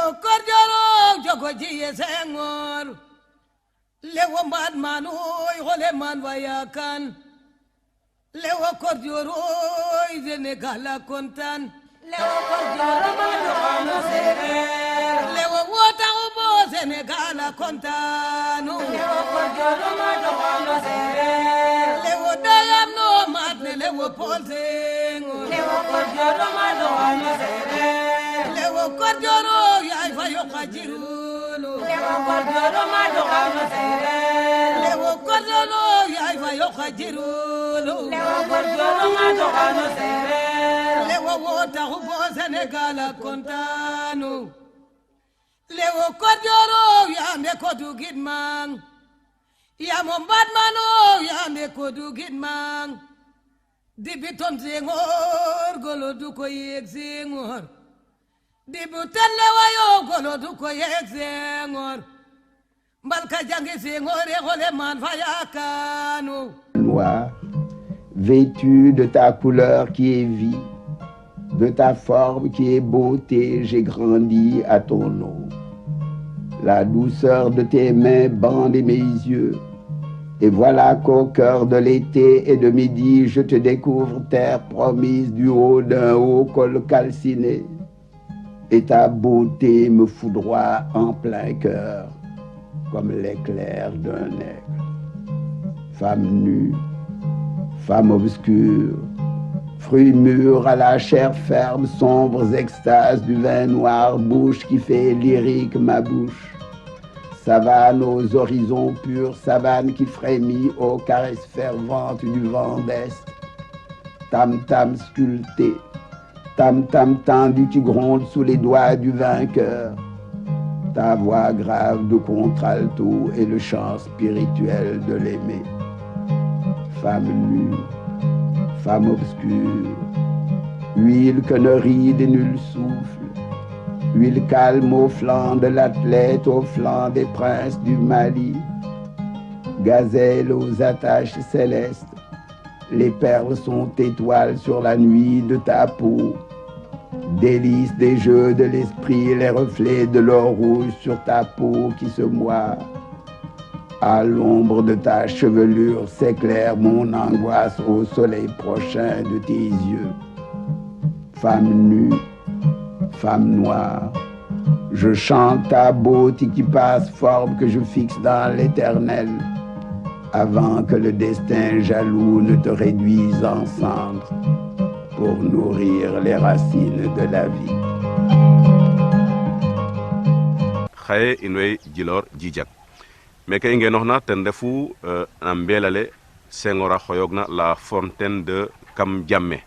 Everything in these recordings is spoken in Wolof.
Korjoro jogoji Senghor. Lewo madman oy hole man vayakan. Lewo korjoro Senegala kontan. Lewo korjoro madokano serer. Lewo wota ubo Senegala kontan. Lewo korjoro madokano serer. Lewo dayam no madne lewo polsing. Lewo korjoro madokano serer. Lewo korjoro yai fayo kajirulo. Lewo korjoro madokano serer. Lewo korjoro yai fayo kajirulo. Lewo korjoro madokano serer. Lewo wota ubo Senegala kontanu. Lewo korjoro yambe kodu gidmang. Yamon badmano yambe kodu gidmang. Dibiton Senghor golo du ko yek Senghor. Dibutan lewayo golo du ko yek Senghor. Mbalka jangi Senghor e gole man fayakanu. Noir, vêtu de ta couleur qui est vie, de ta forme qui est beauté, j'ai grandi à ton nom. La douceur de tes mains bande mes yeux. Et voilà qu'au cœur de l'été et de midi, je te découvre terre promise du haut d'un haut col calciné. Et ta beauté me foudroie en plein cœur, comme l'éclair d'un aigle. Femme nue, femme obscure, fruits mûrs à la chair ferme, sombres extases du vin noir, bouche qui fait lyrique ma bouche. Savane aux horizons purs, savane qui frémit aux caresses ferventes du vent d'Est. Tam-tam sculpté, tam-tam tendu qui gronde sous les doigts du vainqueur. Ta voix grave de contralto et le chant spirituel de l'aimer. Femme nue, femme obscure, huile que ne ride et nul souffle. Huile calme au flanc de l'athlète, au flanc des princes du Mali. Gazelle aux attaches célestes, les perles sont étoiles sur la nuit de ta peau. Délices des jeux de l'esprit, les reflets de l'or rouge sur ta peau qui se moire. À l'ombre de ta chevelure s'éclaire mon angoisse au soleil prochain de tes yeux. Femme nue, femme noire, je chante ta beauté qui passe forme que je fixe dans l'éternel, avant que le destin jaloux ne te réduise en cendres pour nourrir les racines de la vie. Khaye inwe Djilor Djidjak. Mais kay ngenoxna ten defu na mbelale Senghora xoyogna la fontaine de Kam Diamé.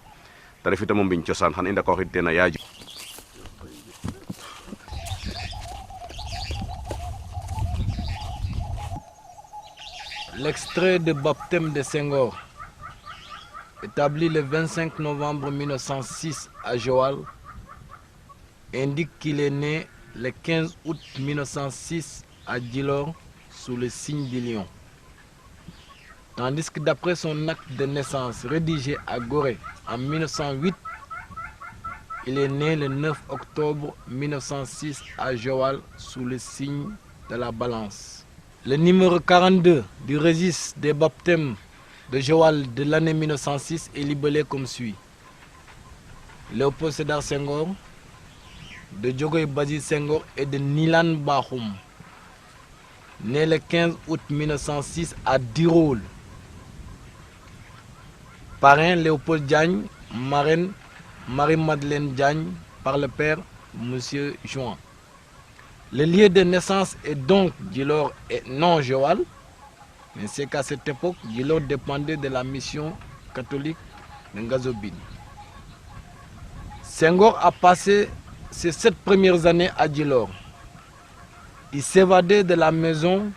Ta refita mo mbiñ ciosan xan inda ko xitena yaaju. L'extrait de baptême de Senghor, établi le 25 novembre 1906 à Joal, indique qu'il est né le 15 août 1906 à Djilor sous le signe du lion. Tandis que d'après son acte de naissance rédigé à Gorée en 1908, il est né le 9 octobre 1906 à Joal sous le signe de la balance. Le numéro 42 du registre des baptêmes de Joal de l'année 1906 est libellé comme suit. Léopold Sédar Senghor, de Diogoye Badji Senghor et de Nilan Bakhoum, né le 15 août 1906 à Dirol. Parrain Léopold Diagne, marraine Marie-Madeleine Diagne, par le père Monsieur Juan. Le lieu de naissance est donc Djilor et non Joal, mais c'est qu'à cette époque, Djilor dépendait de la mission catholique de Ngazobine. Senghor a passé ses 7 premières années à Djilor. Il s'évadait de la maison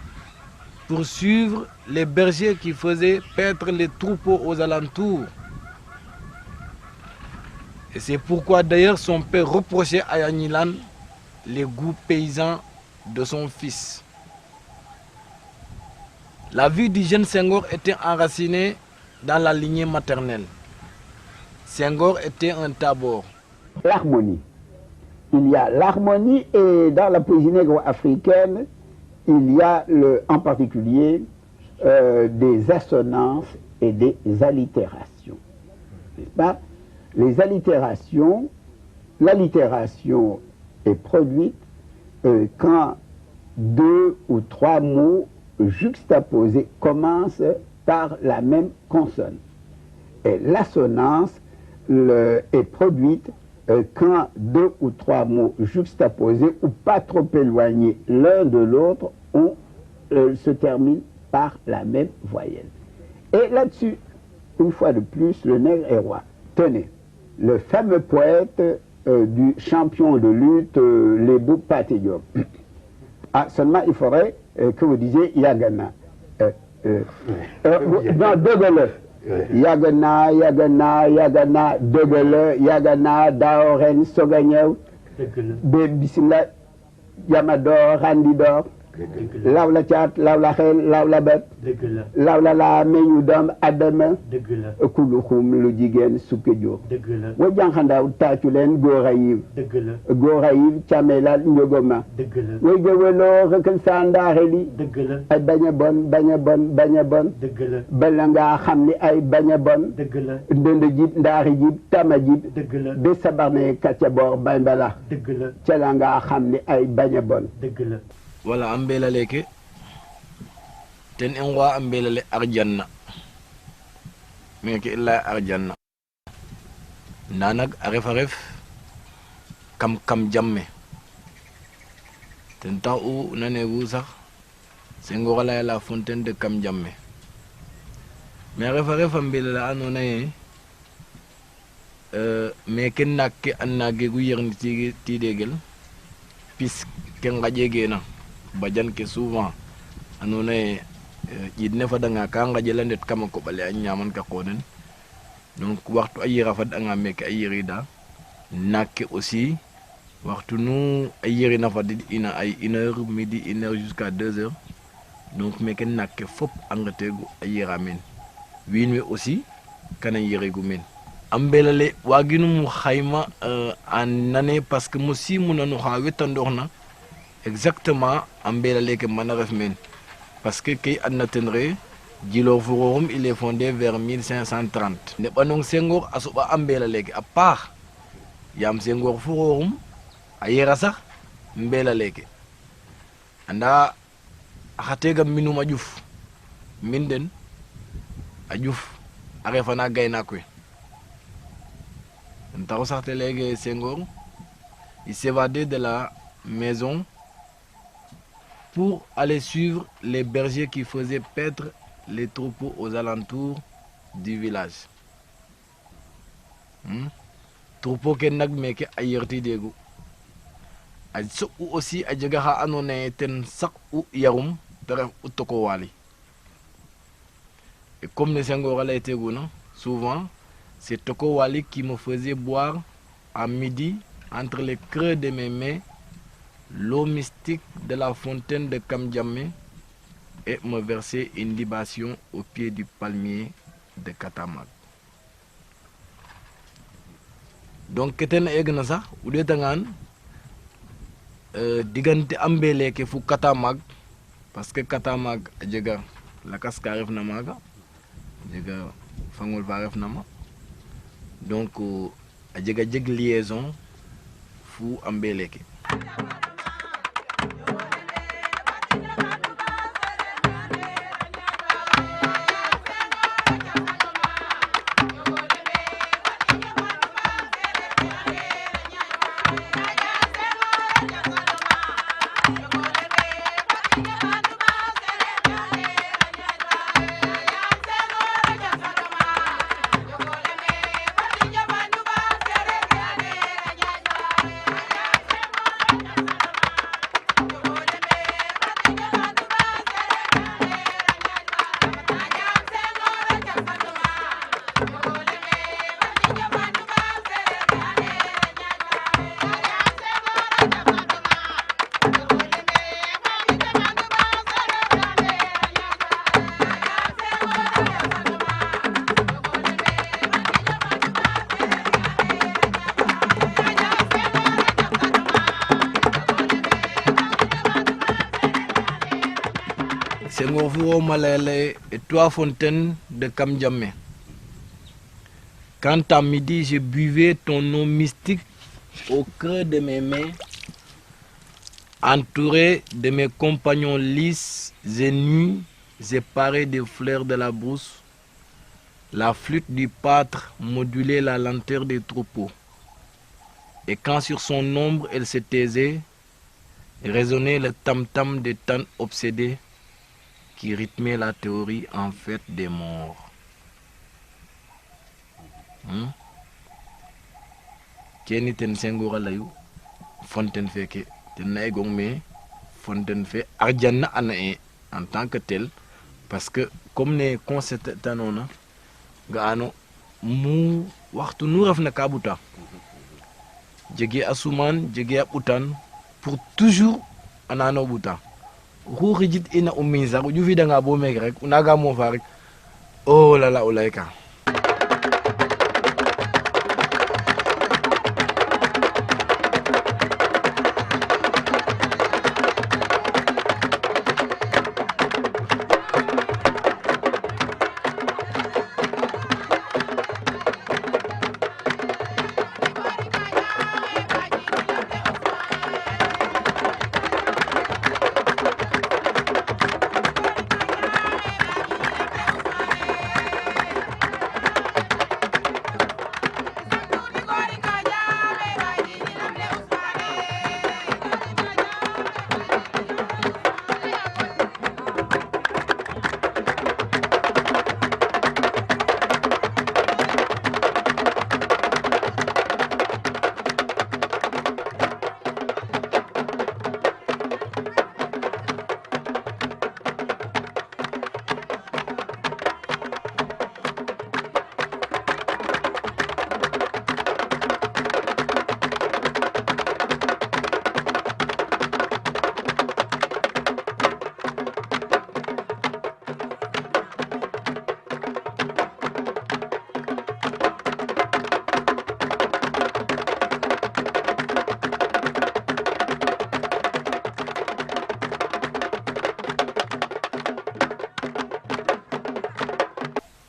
pour suivre les bergers qui faisaient paître les troupeaux aux alentours. Et c'est pourquoi d'ailleurs son père reprochait à Yanilan les goûts paysans de son fils. La vie du jeune Senghor était enracinée dans la lignée maternelle. Senghor était un tabor. L'harmonie. il y a l'harmonie et dans la poésie négro-africaine, il y a en particulier des assonances et des allitérations. N'est-ce pas? Les allitérations, l'allitération est produite quand 2 ou 3 mots juxtaposés commencent par la même consonne. Et l'assonance est produite quand 2 ou 3 mots juxtaposés ou pas trop éloignés l'un de l'autre se terminent par la même voyelle. Et là-dessus, une fois de plus, le nègre est roi. Tenez, le fameux poète du champion de lutte, Lebou Pathé Diop. Ah, seulement il faudrait que vous disiez Yagana. Non, Dogele. Yagana, Yagana, Yagana, Dogele, Yagana, Daoren, Soganyew, Bissimla, Yamador, Randidor, Laula Chat, Laula Hel, Laula Bet, Laula La, Menyudam, Adama, Kuluhum, Ludigen, Sukejo. Wajanhanda, Tatulen, Goraïv, Goraïv, Chamela, Nyogoma, Wegewelo, Rekensanda, Heli, Banyabon, Banyabon, Banyabon, Belanga, Hamni, Ay, Banyabon, Dendejib, Darijib, Tamajib, Besabarne, Katiabor, Bambala, Chalanga, Hamni, Ay, Banyabon. Wala ambela leke ten en wa ambela le arjanna meke illa arjanna nanag aref kam jamme ten ta u nane wu sax sengo la la fontaine de kam jamme mais aref ambela la anona meke nakke annage gu yerni ti degel pis ken ngaje na bajan ke souvent anona yidne fa danga ka ngaje landet kama ko bale an nyaman ka konen donc waxtu ayira fa danga mek ayirida nakke aussi waxtu nu ayiri na fa ina ay 1h midi 1h jusqu'à 2h donc mek nakke fop angategu ayira men winwe aussi kana yirigu men ambelale waginu mu khayma en année parce que musi munanu ha wetandorna exactement ambelale ke manaref men parce que kay annatenre Djilor Fouroum il est fondé vers 1530 ne banong Senghor asuba ambelale ke à part yam Senghor Fouroum ayera sax mbelale ke anda akhatega minu majuf minden ajuf arefana gayna ko ntaw sax te légui Senghor il s'évadait de la maison pour aller suivre les bergers qui faisaient paître les troupeaux aux alentours du village. Troupeau ken nak meke ayerti degu. Aso aussi adjaga ha anone ten sak ou yarum tere utoko wali. Et comme les Senghor a été souvent c'est Toko Wali qui me faisait boire à midi entre les creux de mes mains l'eau mystique de la fontaine de Kamdjamé et me versait une libation au pied du palmier de Katamag. Donc keten egna sax ou de tangan digante ambele ke fu Katamag parce que Katamag djega la kaska ref na maga djega fangol va ref na ma donc djega djeg liaison fu ambele ke Senghor Furo Malele et 3 fontaines de Kamdjamé. Quand à midi je buvais ton eau mystique au creux de mes mains, entouré de mes compagnons lisses et nus, séparés des fleurs de la brousse, la flûte du pâtre modulait la lenteur des troupeaux. Et quand sur son ombre elle se taisait, résonnait le tam-tam des tannes obsédés qui rythmait la théorie en fête des morts. Kenny ten Senghor layu fontaine feke ten na egong mais fontaine fe arjanna ana en tant que tel parce que comme ne concept tanona ga ano mu waxtu nu rafna kabuta jege asuman jege abutan pour toujours anano buta ru rijit ina umiza ju fi da nga bo meg rek unaga mo fa rek oh la la ulaika.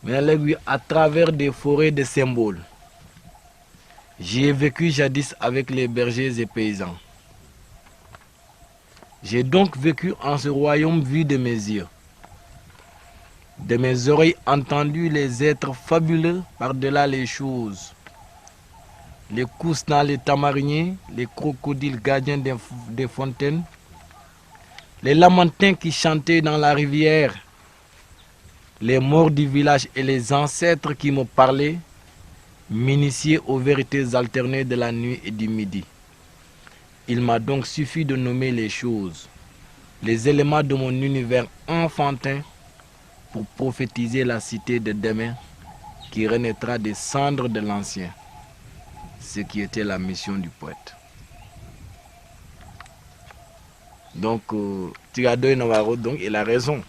Mais à travers des forêts de symboles. J'y ai vécu jadis avec les bergers et paysans. J'ai donc vécu en ce royaume vu de mes yeux. De mes oreilles entendu les êtres fabuleux par-delà les choses. Les cousins, les tamariniers, les crocodiles gardiens des fontaines, les lamentins qui chantaient dans la rivière, les morts du village et les ancêtres qui me parlaient, m'initiaient aux vérités alternées de la nuit et du midi. Il m'a donc suffi de nommer les choses, les éléments de mon univers enfantin, pour prophétiser la cité de demain qui renaîtra des cendres de l'ancien, ce qui était la mission du poète. Donc, Tigadoy Navarro, donc, il a raison.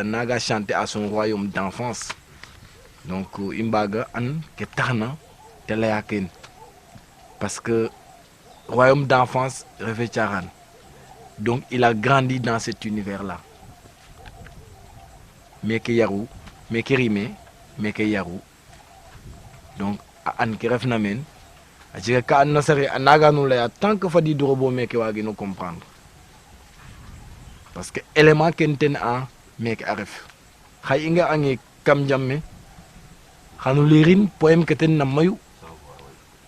Naga chanté à son royaume d'enfance. Donc, Imbaga an Ketarna Teleyaken. Parce que royaume d'enfance, Refecharan. Donc, il a grandi dans cet univers-là. Meke Yarou, Meke Rime, Meke Yarou. Donc, an Kerefnamen. Ajika ka an nasare anaga nous la tant que Fadi Drobo Meke Wagi nous comprendre. Parce que élément kenten a mek aref xay inga angi kam jamme xanu lirin poème keten na mayu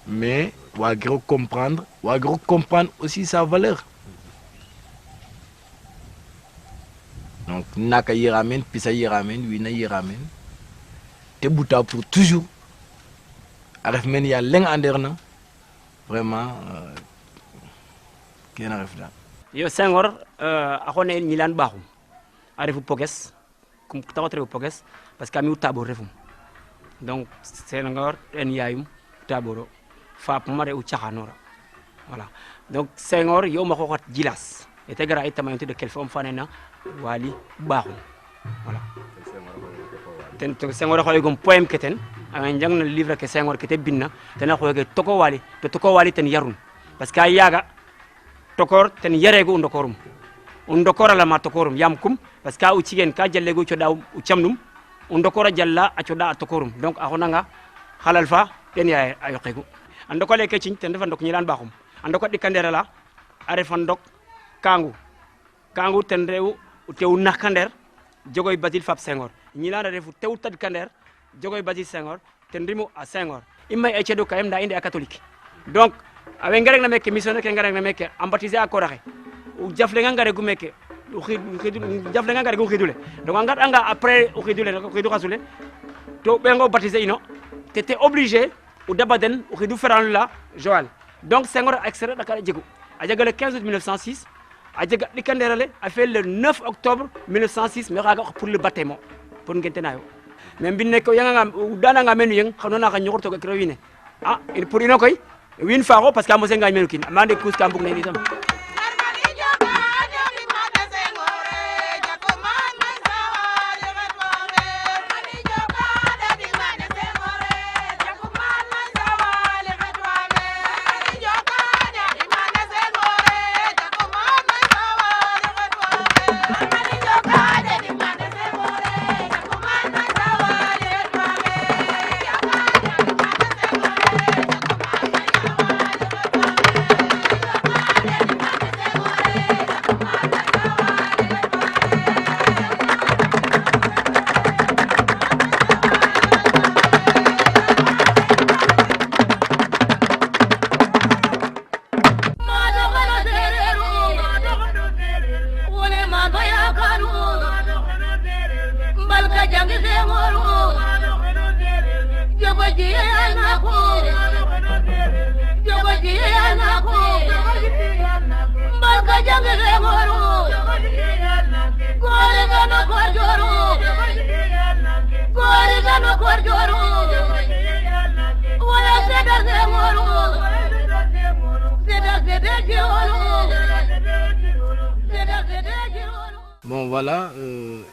mais wagiro comprendre aussi sa valeur. Donc naka yiramen pisa yiramen wina yiramen te buta pour toujours aref men ya leng anderna vraiment ken aref da yo Senghor akone Milan baxum a refu poges kum taxat refu poges parce que ami tabor refum donc Senghor en yayum taboro fap mare u caxanora voilà donc Senghor yo ma xoxat jilas et gara itamayonte de quelle forme fanena wali baxum voilà ten to Senghor xoy gom poème keten a njang na livre ke Senghor kete binna ten xoy ke toko wali ten yarun parce que yaga tokor ten yarego ndokorum ndokora la matokorum yam kum parce que u cigen ka jalle go coda u camnum ndokora jalla a coda tokorum donc a honanga halal fa ten ya ayoqegu andoko le ke cin ten defa ndok ñilan baxum andoko dikandera la a refa ndok kangu ten rew tew nakander jogoy Basile Fap Senghor ñilan refu tew tad kander jogoy Basile Senghor ten rimu a Senghor imay e cedo kayem da inde a catholique donc awe ngarek na meke missionnaire ke ngarek na meke am baptisé a koraxe u jafle nga ngare gu meke u jafle nga ngare gu xidule donc a ngat anga après u xidu xasule to ɓengo baptisé ino t'étais obligé u dabaden u xidu feranu la Joal donc Senghor a extrait Dakar jegu a jega le 15 août 1906 a jega ɗikanderale a fait le 9 octobre 1906 mais xaga pour le baptême pour ngente nayo mais mbinne ko yanganga dananga menu yeng xanona xa ñoxor to kiro wiine pour ino koy win faaxo parce que a mose ngañ menu kin amande kus ka mbug na in itam Bon voilà,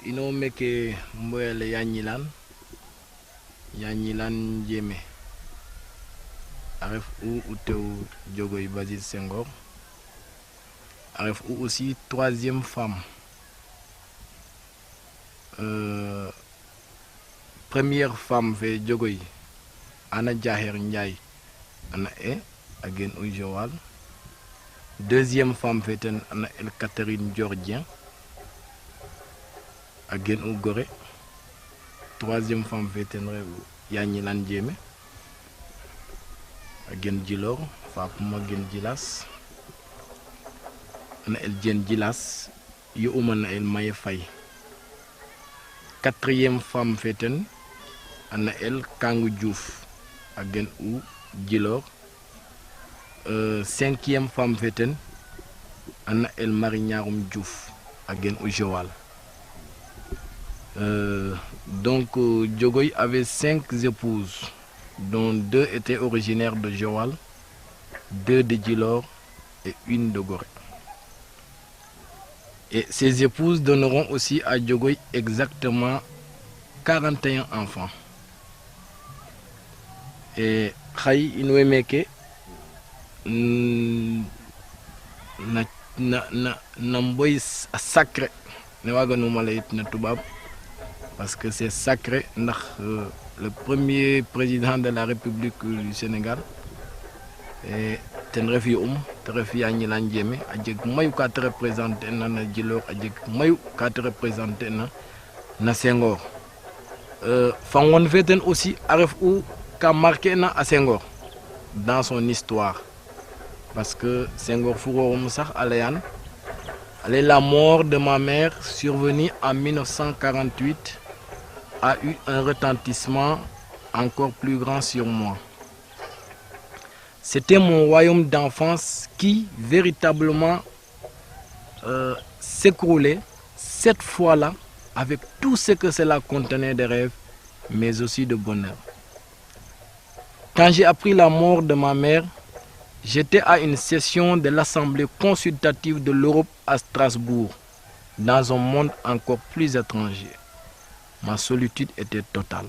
ino meke mboyale yanyilan Ndiémé aref ou tew jogoy Basile Senghor aref ou aussi troisième femme première femme fait jogoy Ana Diaher Ndiaye ana again au Joal deuxième femme fait ana El Catherine Diordien again au Gorée troisième femme fait Yanyilan Ndiémé again Djilor Fapuma gen Djilas ana El Dien Djilas yu umana El Maye Faye quatrième femme fait ana El Kangou Diouf again ou Djilor cinquième femme fait ana El Marignarum Diouf again au Joal. Donc Diogoy avait 5 épouses dont 2 étaient originaires de Joal, 2 de Djilor et 1 de Gorée. Et ces épouses donneront aussi à Diogoy exactement 41 enfants. Et Khaï Inouemeke Namboy sacré ne waganu malayit na tubab parce que c'est sacré le premier président de la République du Sénégal et ten refi te refi Yanyilan Ndiémé ajeg mayu ka te représenter na Djilor ajeg mayu ka te représenter na Senghor fangon feten aussi aref ou ka marqué na à Senghor dans son histoire parce que Senghor Fouroum sax alayan la mort de ma mère survenue en 1948 a eu un retentissement encore plus grand sur moi. C'était mon royaume d'enfance qui véritablement s'écroulait cette fois-là avec tout ce que cela contenait de rêves, mais aussi de bonheur. Quand j'ai appris la mort de ma mère, j'étais à une session de l'Assemblée consultative de l'Europe à Strasbourg, dans un monde encore plus étranger. Ma solitude était totale.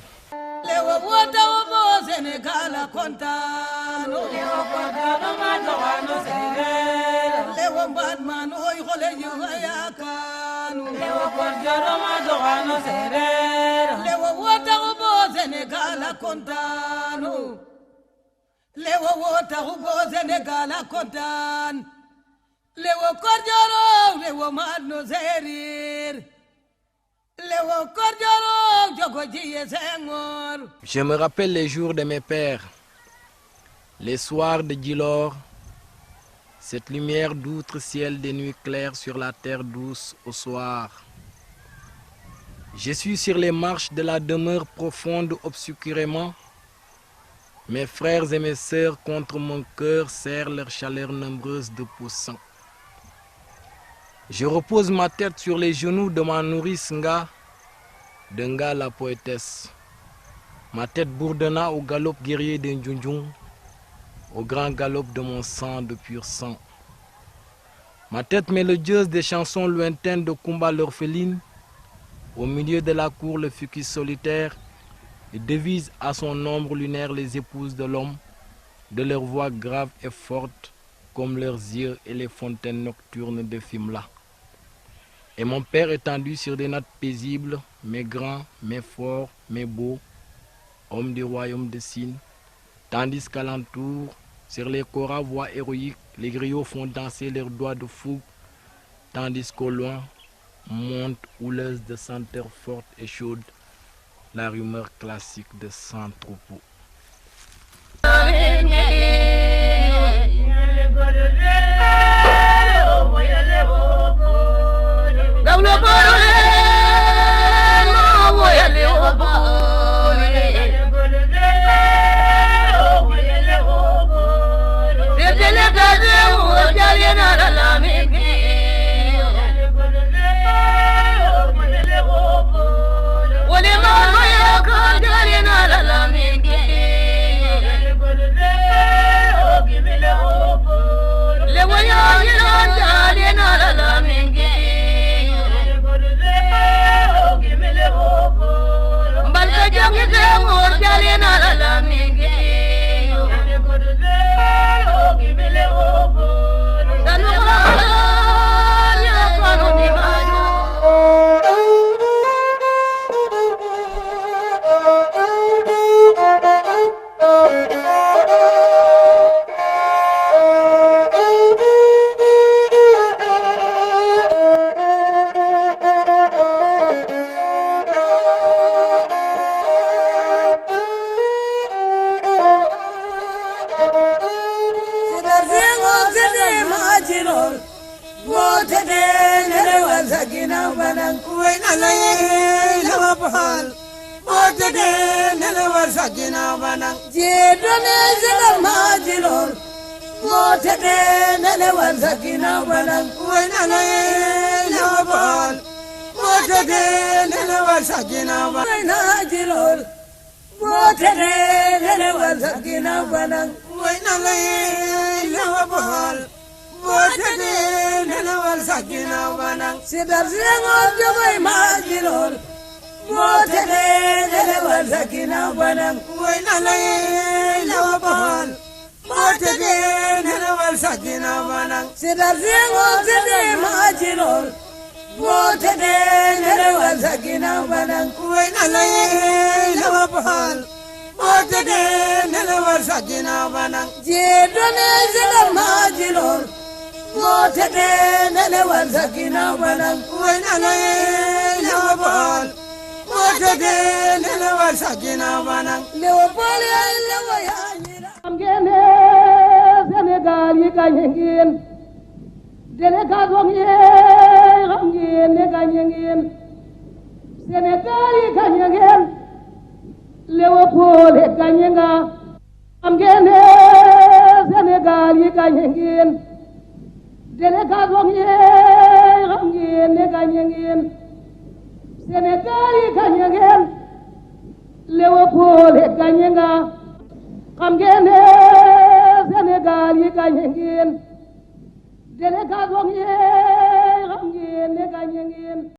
pole yuhaya kanu lewo korjoro ma dogano serer lewo wota bo Senegal kontanu lewo wota bo Senegal kontan lewo korjoro lewo madno serir lewo korjoro jogo jiye Senghor. Je me rappelle les jours de mes pères, les soirs de Djilor, cette lumière d'outre-ciel des nuits claires sur la terre douce au soir. Je suis sur les marches de la demeure profonde obscurément. Mes frères et mes sœurs contre mon cœur serrent leur chaleur nombreuse de poussant. Je repose ma tête sur les genoux de ma nourrice Nga, de Nga la poétesse. Ma tête bourdonna au galop guerrier d'un Djunjung, au grand galop de mon sang de pur sang. Ma tête mélodieuse des chansons lointaines de Kumba l'orpheline, au milieu de la cour le fucus solitaire, et devise à son ombre lunaire les épouses de l'homme, de leur voix grave et forte, comme leurs yeux et les fontaines nocturnes de Fimla. Et mon père étendu sur des nattes paisibles, mais grand, mais fort, mais beau, homme du royaume de Sine, tandis qu'alentour, sur les koras voix héroïques, les griots font danser leurs doigts de fougue, tandis qu'au loin, monte houleuse de senteurs fortes et chaudes, la rumeur classique de 100 troupeaux.